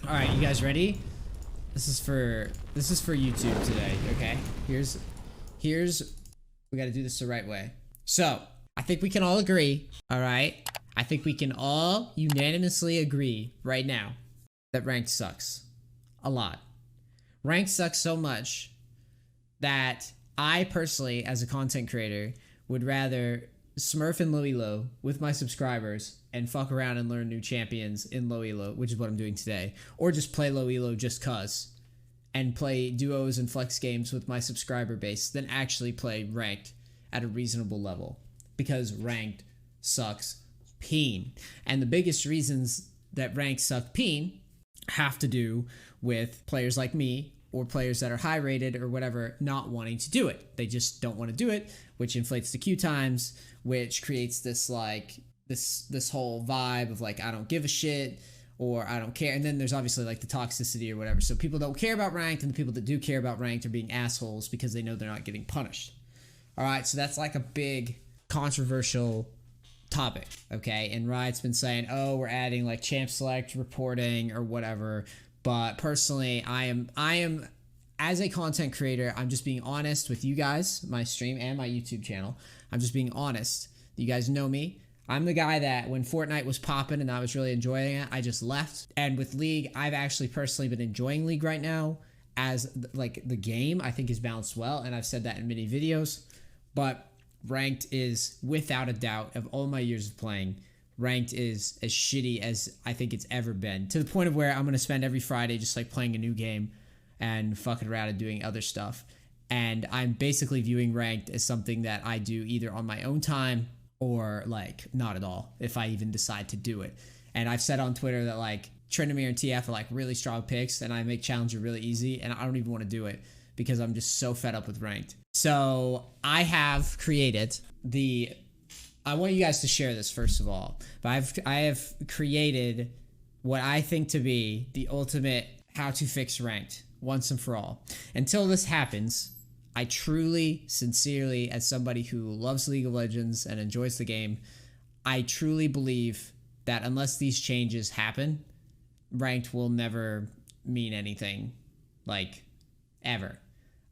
All right, you guys ready? This is for YouTube today, okay? Here's we got to do this the right way. So, I think we can all agree, all right? I think we can all unanimously agree right now that ranked sucks. A lot. Ranked sucks so much that I personally, as a content creator, would rather smurf in low elo with my subscribers and fuck around and learn new champions in low elo, which is what I'm doing today, or just play low elo just cuz and play duos and flex games with my subscriber base than actually play ranked at a reasonable level, because ranked sucks peen. And the biggest reasons that ranked suck peen have to do with players like me or players that are high rated or whatever not wanting to do it. They just don't want to do it, which inflates the queue times, which creates this like this whole vibe of like, I don't give a shit or I don't care. And then there's obviously like the toxicity or whatever. So people don't care about ranked, and the people that do care about ranked are being assholes because they know they're not getting punished. All right, so that's like a big controversial topic, okay? And Riot's been saying, oh, we're adding like champ select reporting or whatever. But personally, I am as a content creator, I'm just being honest with you guys, my stream and my YouTube channel. I'm just being honest. You guys know me. I'm the guy that when Fortnite was popping and I was really enjoying it, I just left. And with League, I've actually personally been enjoying League right now, as like the game I think is balanced well, and I've said that in many videos. But ranked is, without a doubt, of all my years of playing, ranked is as shitty as I think it's ever been, to the point of where I'm going to spend every Friday just like playing a new game and fucking around and doing other stuff. And I'm basically viewing ranked as something that I do either on my own time or like not at all, if I even decide to do it. And I've said on Twitter that like Tryndamere and TF are like really strong picks, and I make Challenger really easy, and I don't even want to do it because I'm just so fed up with ranked. So I have created I want you guys to share this first of all, but I have created what I think to be the ultimate how to fix ranked once and for all. Until this happens, I truly, sincerely, as somebody who loves League of Legends and enjoys the game, I truly believe that unless these changes happen, ranked will never mean anything, like, ever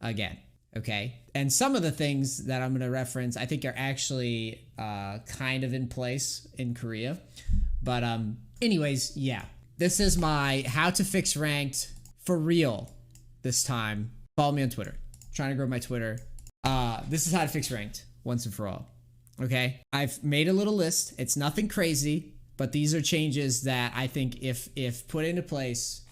again. Okay? And some of the things that I'm going to reference, I think are actually kind of in place in Korea. But anyways, yeah. This is my how to fix ranked for real this time. Follow me on Twitter. Trying to grow my Twitter. This is how to fix ranked once and for all. Okay? I've made a little list. It's nothing crazy, but these are changes that I think if put into place,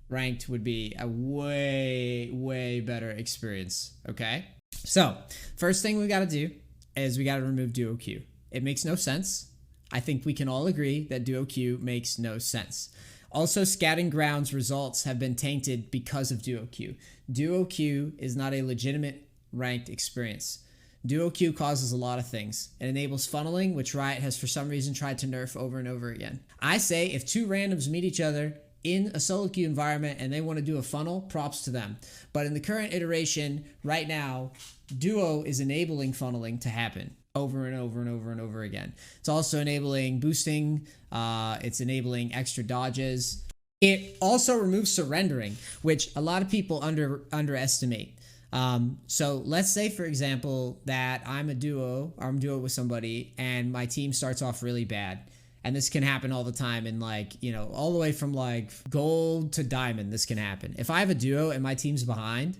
ranked would be a way better experience. Okay? So, first thing we got to do is we got to remove duo queue. It makes no sense. I think we can all agree that duo queue makes no sense. Also, Scatting Grounds results have been tainted because of duo queue. Duo queue is not a legitimate ranked experience. Duo queue causes a lot of things. It enables funneling, which Riot has for some reason tried to nerf over and over again. I say if two randoms meet each other in a solo queue environment and they want to do a funnel, props to them. But in the current iteration, right now, duo is enabling funneling to happen over and over and over and over again. It's also enabling boosting. It's enabling extra dodges. It also removes surrendering, which a lot of people underestimate. So let's say, for example, that I'm a duo with somebody and my team starts off really bad. And this can happen all the time, in like, you know, all the way from like gold to diamond, this can happen. If I have a duo and my team's behind,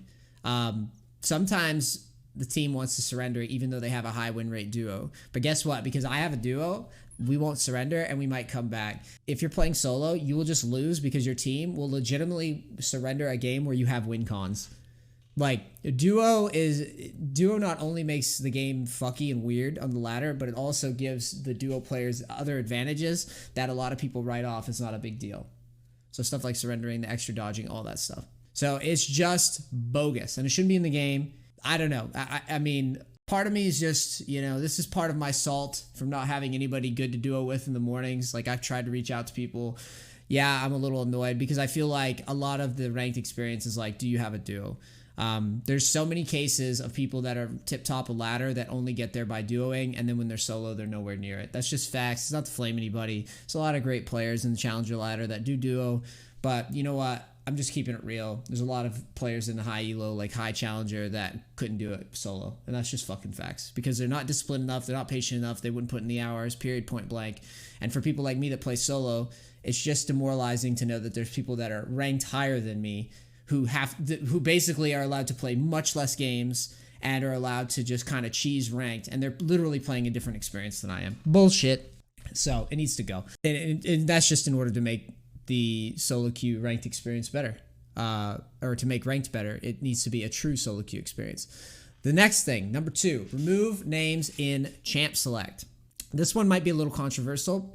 sometimes the team wants to surrender even though they have a high win rate duo. But guess what? Because I have a duo, we won't surrender and we might come back. If you're playing solo, you will just lose because your team will legitimately surrender a game where you have win cons. Like, duo not only makes the game fucky and weird on the ladder, but it also gives the duo players other advantages that a lot of people write off as not a big deal. So stuff like surrendering, the extra dodging, all that stuff. So it's just bogus, and it shouldn't be in the game. I don't know. I mean, part of me is just, you know, this is part of my salt from not having anybody good to duo with in the mornings. Like, I've tried to reach out to people. Yeah, I'm a little annoyed because I feel like a lot of the ranked experience is like, do you have a duo? There's so many cases of people that are tip top a ladder that only get there by duoing, and then when they're solo, they're nowhere near it. That's just facts. It's not to flame anybody. There's a lot of great players in the challenger ladder that do duo, But you know what? I'm just keeping it real. There's a lot of players in the high elo, like high challenger, that couldn't do it solo. And that's just fucking facts. Because they're not disciplined enough, they're not patient enough, they wouldn't put in the hours, period, point blank. And for people like me that play solo, it's just demoralizing to know that there's people that are ranked higher than me who basically are allowed to play much less games and are allowed to just kind of cheese ranked, and they're literally playing a different experience than I am. Bullshit. So it needs to go. And that's just in order to make the solo queue ranked experience better, or to make ranked better. It needs to be a true solo queue experience. The next thing, number 2, remove names in champ select. This one might be a little controversial,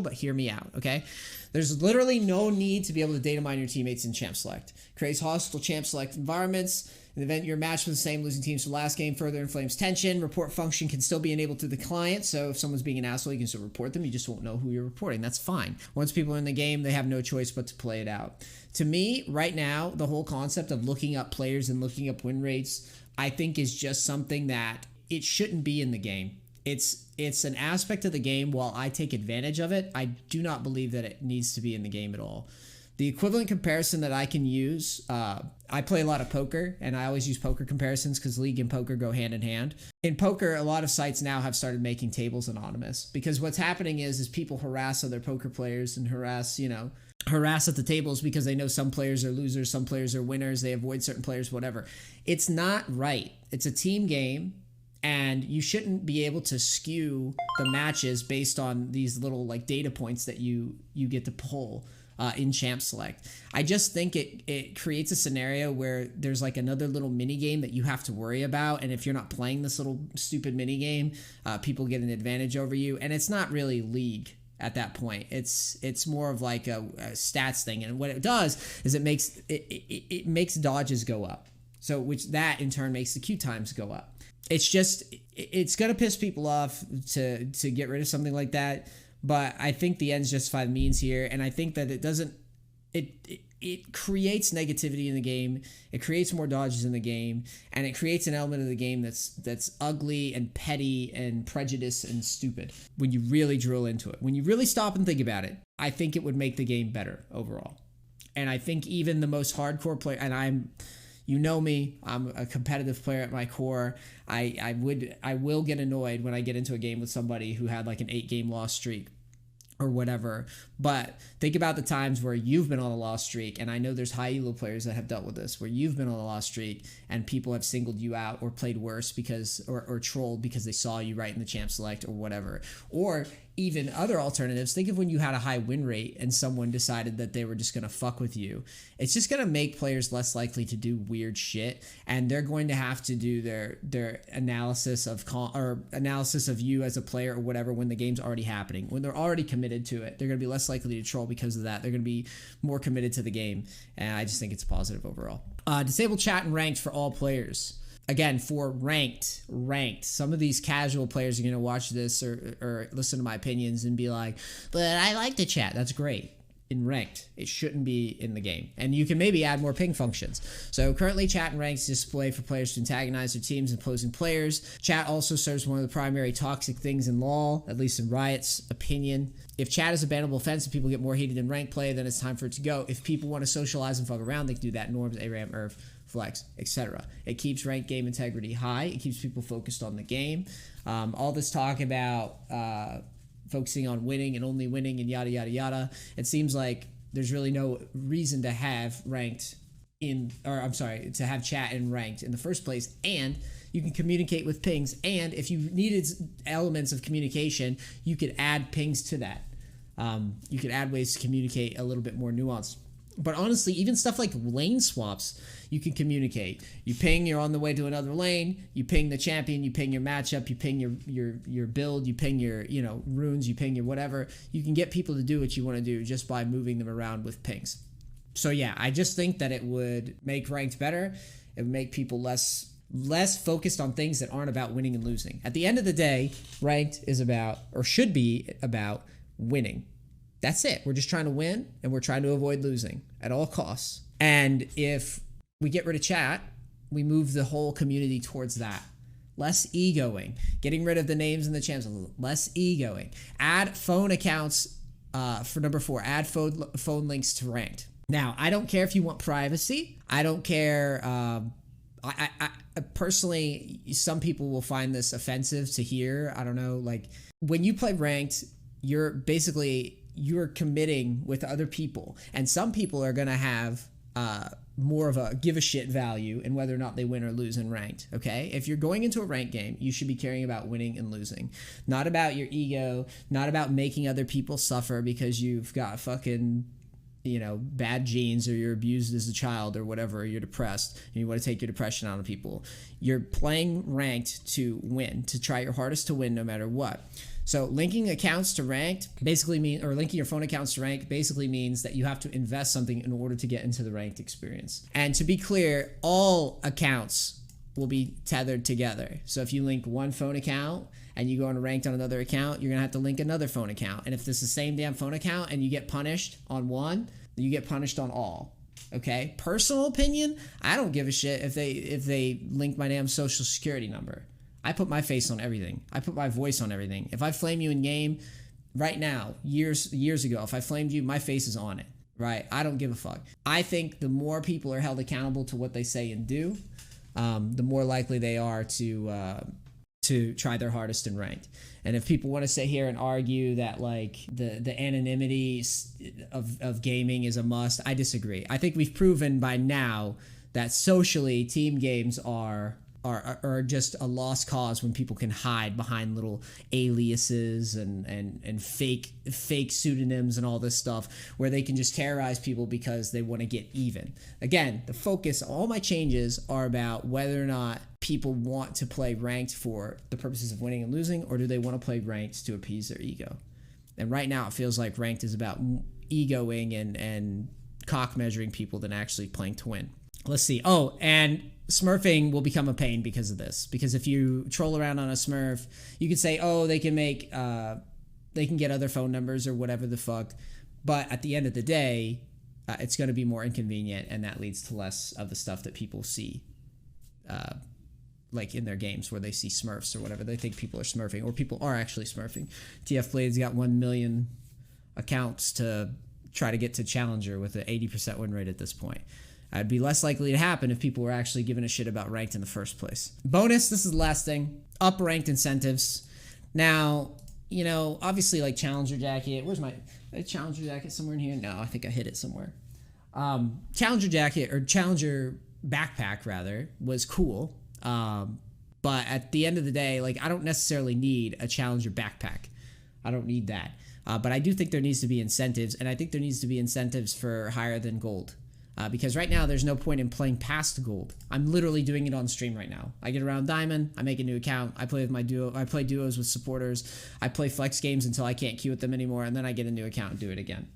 but hear me out, okay? There's literally no need to be able to data mine your teammates in champ select. Creates hostile champ select environments. In the event you're matched with the same losing teams from last game, further inflames tension. Report function can still be enabled through the client, so if someone's being an asshole, you can still report them. You just won't know who you're reporting. That's fine. Once people are in the game, they have no choice but to play it out. To me, right now, the whole concept of looking up players and looking up win rates, I think is just something that it shouldn't be in the game. It's an aspect of the game. While I take advantage of it, I do not believe that it needs to be in the game at all. The equivalent comparison that I can use, I play a lot of poker, and I always use poker comparisons because League and poker go hand in hand. In poker, a lot of sites now have started making tables anonymous, because what's happening is people harass other poker players and harass at the tables because they know some players are losers, some players are winners, they avoid certain players, whatever. It's not right. It's a team game. And you shouldn't be able to skew the matches based on these little like data points that you get to pull in champ select. I just think it creates a scenario where there's like another little mini game that you have to worry about, and if you're not playing this little stupid mini game, people get an advantage over you, and it's not really League at that point. It's more of like a stats thing, and what it does is it makes dodges go up, so which that in turn makes the queue times go up. It's gonna piss people off to get rid of something like that, but I think the ends justify the means here, and I think that it creates negativity in the game, it creates more dodges in the game, and it creates an element of the game that's ugly and petty and prejudiced and stupid when you really drill into it. When you really stop and think about it, I think it would make the game better overall. And I think even the most hardcore player, and you know me, I'm a competitive player at my core. I will get annoyed when I get into a game with somebody who had like an 8-game loss streak or whatever. But think about the times where you've been on a loss streak, and I know there's high elo players that have dealt with this, where you've been on a loss streak and people have singled you out or played worse because or trolled because they saw you right in the champ select or whatever. Or even other alternatives, think of when you had a high win rate and someone decided that they were just going to fuck with you. It's just going to make players less likely to do weird shit, and they're going to have to do their analysis of you as a player or whatever when the game's already happening. When they're already committed to it, they're going to be less likely to troll because of that. They're going to be more committed to the game, and I just think it's positive overall. Disable chat and ranked for all players. Again, for ranked. Some of these casual players are going to watch this or listen to my opinions and be like, but I like the chat. That's great. In ranked, it shouldn't be in the game. And you can maybe add more ping functions. So currently, chat and ranks display for players to antagonize their teams and opposing players. Chat also serves one of the primary toxic things in LoL, at least in Riot's opinion. If chat is a bannable offense and people get more heated in ranked play, then it's time for it to go. If people want to socialize and fuck around, they can do that. Norms, ARAM, IRF, Flex, etc. It keeps ranked game integrity high. It keeps people focused on the game. All this talk about focusing on winning and only winning and yada yada yada. It seems like there's really no reason to have to have chat in ranked in the first place. And you can communicate with pings. And if you needed elements of communication, you could add pings to that. You could add ways to communicate a little bit more nuanced. But honestly, even stuff like lane swaps, you can communicate. You ping, you're on the way to another lane. You ping the champion. You ping your matchup. You ping your build. You ping your runes. You ping your whatever. You can get people to do what you want to do just by moving them around with pings. So yeah, I just think that it would make ranked better. It would make people less focused on things that aren't about winning and losing. At the end of the day, ranked is about, or should be about, winning. That's it. We're just trying to win, and we're trying to avoid losing at all costs. And if we get rid of chat, we move the whole community towards that. Less egoing. Getting rid of the names and the champs. Less egoing. Add phone accounts For number 4, add phone links to ranked. Now, I don't care if you want privacy. I don't care. I personally, some people will find this offensive to hear. I don't know. Like, when you play ranked, you're committing with other people, and some people are gonna have more of a give a shit value in whether or not they win or lose in ranked. Okay, if you're going into a ranked game, you should be caring about winning and losing, not about your ego, not about making other people suffer because you've got fucking, bad genes, or you're abused as a child, or whatever, or you're depressed and you want to take your depression out on people. You're playing ranked to win, to try your hardest to win no matter what. So linking accounts to ranked or linking your phone accounts to ranked basically means that you have to invest something in order to get into the ranked experience. And to be clear, all accounts will be tethered together. So if you link one phone account and you go on ranked on another account, you're gonna have to link another phone account. And if it's the same damn phone account and you get punished on one, you get punished on all. Okay? Personal opinion, I don't give a shit if they link my damn social security number. I put my face on everything. I put my voice on everything. If I flame you in game right now, years ago, if I flamed you, my face is on it, right? I don't give a fuck. I think the more people are held accountable to what they say and do, the more likely they are to try their hardest in ranked. And if people want to sit here and argue that like the anonymity of gaming is a must, I disagree. I think we've proven by now that socially team games are just a lost cause when people can hide behind little aliases and fake pseudonyms and all this stuff, where they can just terrorize people because they want to get even. Again, the focus, all my changes are about whether or not people want to play ranked for the purposes of winning and losing, or do they want to play ranked to appease their ego. And right now it feels like ranked is about egoing and cock measuring people than actually playing to win. Let's see. Oh, and smurfing will become a pain because of this. Because if you troll around on a smurf, you could say, oh, they can get other phone numbers or whatever the fuck. But at the end of the day, it's going to be more inconvenient, and that leads to less of the stuff that people see, like in their games where they see smurfs or whatever. They think people are smurfing, or people are actually smurfing. TF Blade's got 1 million accounts to try to get to Challenger with an 80% win rate at this point. It'd be less likely to happen if people were actually giving a shit about ranked in the first place. Bonus, this is the last thing. Up ranked incentives. Now, obviously like Challenger jacket. Where's my Challenger jacket? Somewhere in here? No, I think I hid it somewhere. Challenger jacket, or Challenger backpack rather, was cool. But at the end of the day, like, I don't necessarily need a Challenger backpack. I don't need that. But I do think there needs to be incentives, and I think there needs to be incentives for higher than gold. Because right now there's no point in playing past gold. I'm literally doing it on stream right now. I get around diamond, I make a new account, I play with my duo, I play duos with supporters, I play flex games until I can't queue with them anymore, and then I get a new account and do it again.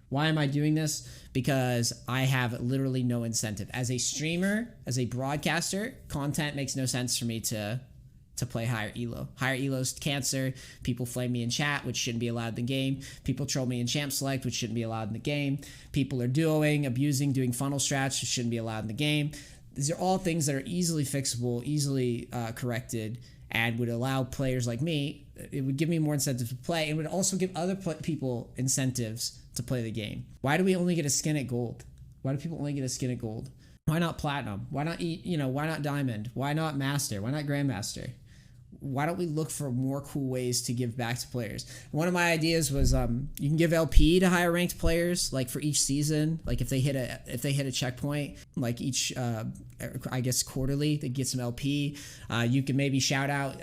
Why am I doing this? Because I have literally no incentive. As a streamer, as a broadcaster, content makes no sense for me to play higher elo. Higher elo's cancer. People flame me in chat, which shouldn't be allowed in the game. People troll me in champ select, which shouldn't be allowed in the game. People are duoing, abusing, doing funnel strats, which shouldn't be allowed in the game. These are all things that are easily fixable, easily corrected, and would allow players like me, it would give me more incentive to play, and would also give other people incentives to play the game. Why do we only get a skin at gold? Why do people only get a skin at gold? Why not platinum? Why not why not diamond? Why not master? Why not grandmaster? Why don't we look for more cool ways to give back to players? One of my ideas was you can give LP to higher ranked players, like for each season. Like if they hit a checkpoint, like each I guess quarterly, they get some LP. You can maybe shout out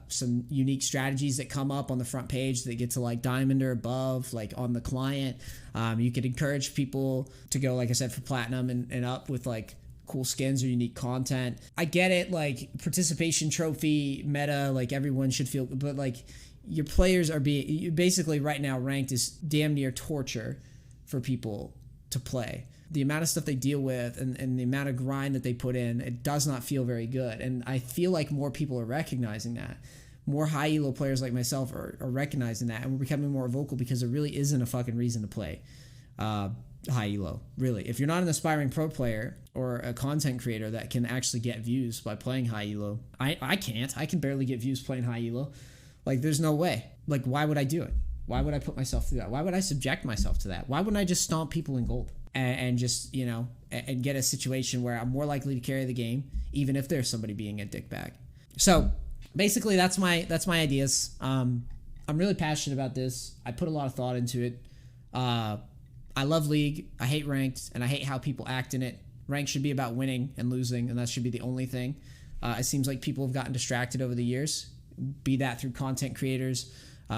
some unique strategies that come up on the front page that get to like diamond or above, like on the client. You could encourage people to go, like I said, for platinum and up with like cool skins or unique content. I get it, like participation trophy meta, like everyone should feel, but like your players are basically right now ranked is damn near torture for people to play. The amount of stuff they deal with and the amount of grind that they put in, it does not feel very good. And I feel like more people are recognizing that. More high elo players like myself are recognizing that, and we're becoming more vocal because there really isn't a fucking reason to play high elo, really. If you're not an aspiring pro player or a content creator that can actually get views by playing high elo, I can't. I can barely get views playing high elo. Like, there's no way. Like, why would I do it? Why would I put myself through that? Why would I subject myself to that? Why wouldn't I just stomp people in gold and just, you know, and get a situation where I'm more likely to carry the game, even if there's somebody being a dickbag? So basically, that's my ideas. I'm really passionate about this. I put a lot of thought into it. I love League. I hate ranked, and I hate how people act in it. Ranked should be about winning and losing, and that should be the only thing. It seems like people have gotten distracted over the years, be that through content creators,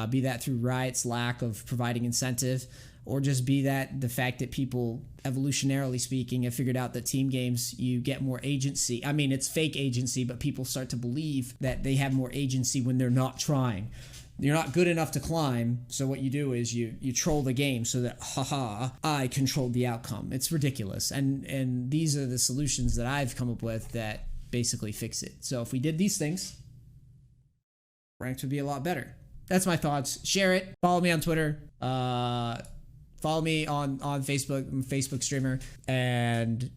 be that through Riot's lack of providing incentive, or just be that the fact that people, evolutionarily speaking, have figured out that team games, you get more agency. I mean, it's fake agency, but people start to believe that they have more agency when they're not trying. You're not good enough to climb, so what you do is you troll the game so that, haha, I controlled the outcome. It's ridiculous. And these are the solutions that I've come up with that basically fix it. So if we did these things, ranked would be a lot better. That's my thoughts. Share it. Follow me on Twitter. Follow me on Facebook. I'm a Facebook streamer. And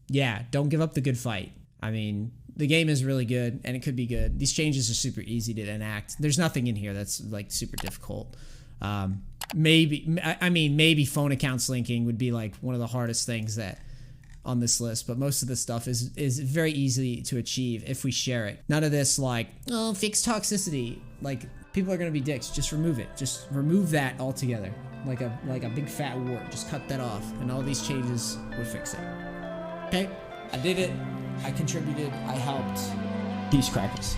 yeah, don't give up the good fight. I mean, the game is really good, and it could be good. These changes are super easy to enact. There's nothing in here that's like super difficult. Maybe phone accounts linking would be like one of the hardest things that on this list, but most of this stuff is very easy to achieve if we share it. None of this like, oh, fix toxicity. Like, people are gonna be dicks. Just remove it. Just remove that altogether. Like a big fat wart. Just cut that off, and all these changes would fix it. Okay, I did it. I contributed. I helped. Peace, crackers.